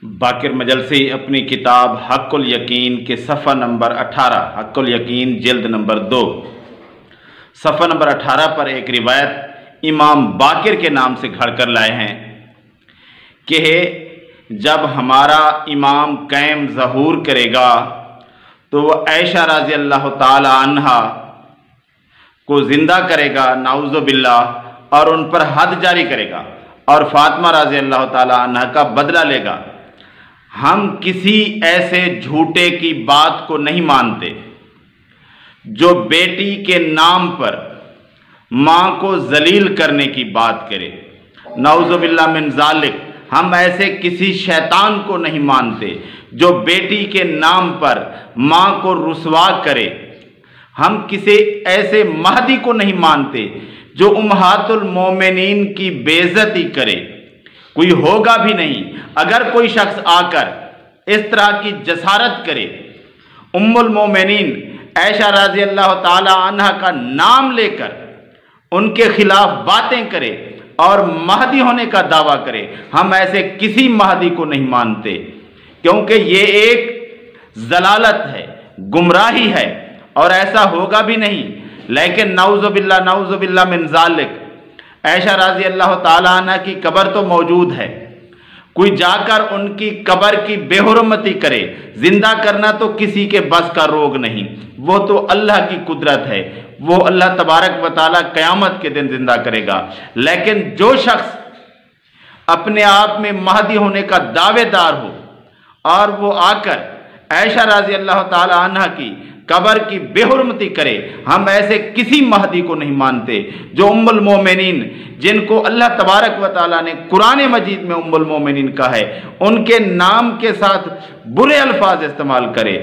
باقر مجلسی اپنی کتاب حق الیقین کے صفحہ نمبر 18 حق الیقین جلد نمبر 2 صفحہ نمبر 18 پر ایک روایت امام باقر کے نام سے گھڑ کر لائے ہیں کہ جب ہمارا امام قائم ظہور کرے گا تو وہ عائشہ رضی اللہ تعالی عنہا کو زندہ کرے گا نعوذ باللہ، اور ان پر حد جاری کرے گا، اور فاطمہ رضی اللہ تعالی عنہا کا بدلہ لے گا۔ ہم کسی ایسے جھوٹے کی بات کو نہیں مانتے جو بیٹی کے نام پر ماں کو ذلیل کرنے کی بات کرے، نعوذ باللہ من ذالک۔ ہم ایسے کسی شیطان کو نہیں مانتے جو بیٹی کے نام پر ماں کو رسوا کرے۔ ہم کسی ایسے مہدی کو نہیں مانتے جو امہات المومنین کی بے عزتی کرے، کوئی ہوگا بھی نہیں۔ اگر کوئی شخص آ کر اس طرح کی جسارت کرے، ام المومنین عائشہ رضی اللہ تعالی عنہ کا نام لے کر ان کے خلاف باتیں کرے اور مہدی ہونے کا دعویٰ کرے، ہم ایسے کسی مہدی کو نہیں مانتے، کیونکہ یہ ایک ضلالت ہے، گمراہی ہے، اور ایسا ہوگا بھی نہیں۔ لیکن نعوذ باللہ من ذالک، عائشہ رضی اللہ تعالی عنہ کی قبر تو موجود ہے، کوئی جا کر ان کی قبر کی بے حرمتی کرے، زندہ کرنا تو کسی کے بس کا روگ نہیں، وہ تو اللہ کی قدرت ہے، وہ اللہ تبارک و تعالیٰ قیامت کے دن زندہ کرے گا۔ لیکن جو شخص اپنے آپ میں مہدی ہونے کا دعوے دار ہو اور وہ آ کر عائشہ رضی اللہ تعالی عنہ کی قبر کی بے حرمتی کرے، ہم ایسے کسی مہدی کو نہیں مانتے۔ جو ام المومنین جن کو اللہ تبارک و تعالیٰ نے قرآن مجید میں ام المومنین کہا ہے، ان کے نام کے ساتھ برے الفاظ استعمال کرے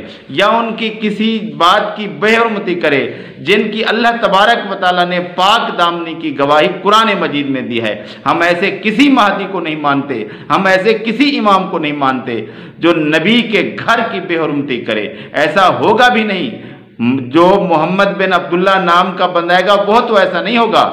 یا ان کی کسی بات کی بے حرمتی کرے جن کی اللہ تبارک و تعالیٰ نے پاک دامنی کی گواہی قرآن مجید میں دی ہے، ہم ایسے کسی مہدی کو نہیں مانتے، ہم ایسے کسی امام کو نہیں مانتے جو نبی کے گھر کی بے حرمتی کرے۔ ایسا ہوگا بھی نہیں۔ جو محمد بن عبداللہ نام کا بندائے گا وہ تو ایسا نہیں ہوگا۔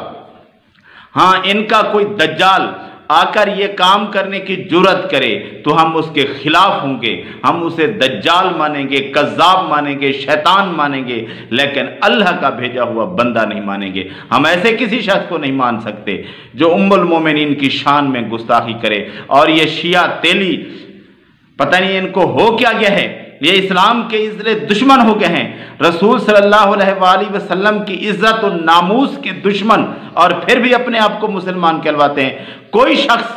ہاں، ان کا کوئی دجال آ کر یہ کام کرنے کی جرت کرے تو ہم اس کے خلاف ہوں گے، ہم اسے دجال مانیں گے، کذاب مانیں گے، شیطان مانیں گے، لیکن اللہ کا بھیجا ہوا بندہ نہیں مانیں گے۔ ہم ایسے کسی شخص کو نہیں مان سکتے جو ام المومنین کی شان میں گستاخی کرے۔ اور یہ شیعہ تیلی پتہ نہیں ان کو ہو کیا گیا ہے، یہ اسلام کے ازلے دشمن ہو گئے ہیں، رسول صلی اللہ علیہ وآلہ وسلم کی عزت و ناموس کے دشمن، اور پھر بھی اپنے آپ کو مسلمان کہلواتے ہیں۔ کوئی شخص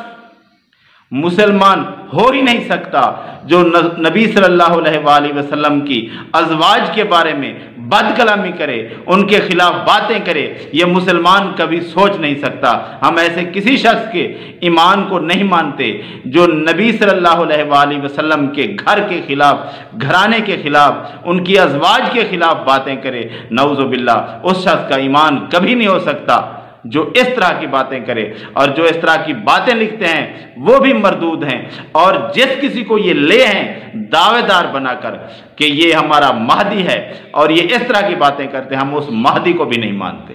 مسلمان ہو ہی نہیں سکتا جو نبی صلی اللہ علیہ وآلہ وسلم کی ازواج کے بارے میں بد کلامی کرے، ان کے خلاف باتیں کرے، یہ مسلمان کبھی سوچ نہیں سکتا۔ ہم ایسے کسی شخص کے ایمان کو نہیں مانتے جو نبی صلی اللہ علیہ وآلہ وسلم کے گھر کے خلاف، گھرانے کے خلاف، ان کی ازواج کے خلاف باتیں کرے۔ نعوذ باللہ، اس شخص کا ایمان کبھی نہیں ہو سکتا جو اس طرح کی باتیں کرے، اور جو اس طرح کی باتیں لکھتے ہیں وہ بھی مردود ہیں۔ اور جس کسی کو یہ لے ہیں دعوے دار بنا کر کہ یہ ہمارا مہدی ہے اور یہ اس طرح کی باتیں کرتے ہیں، ہم اس مہدی کو بھی نہیں مانتے۔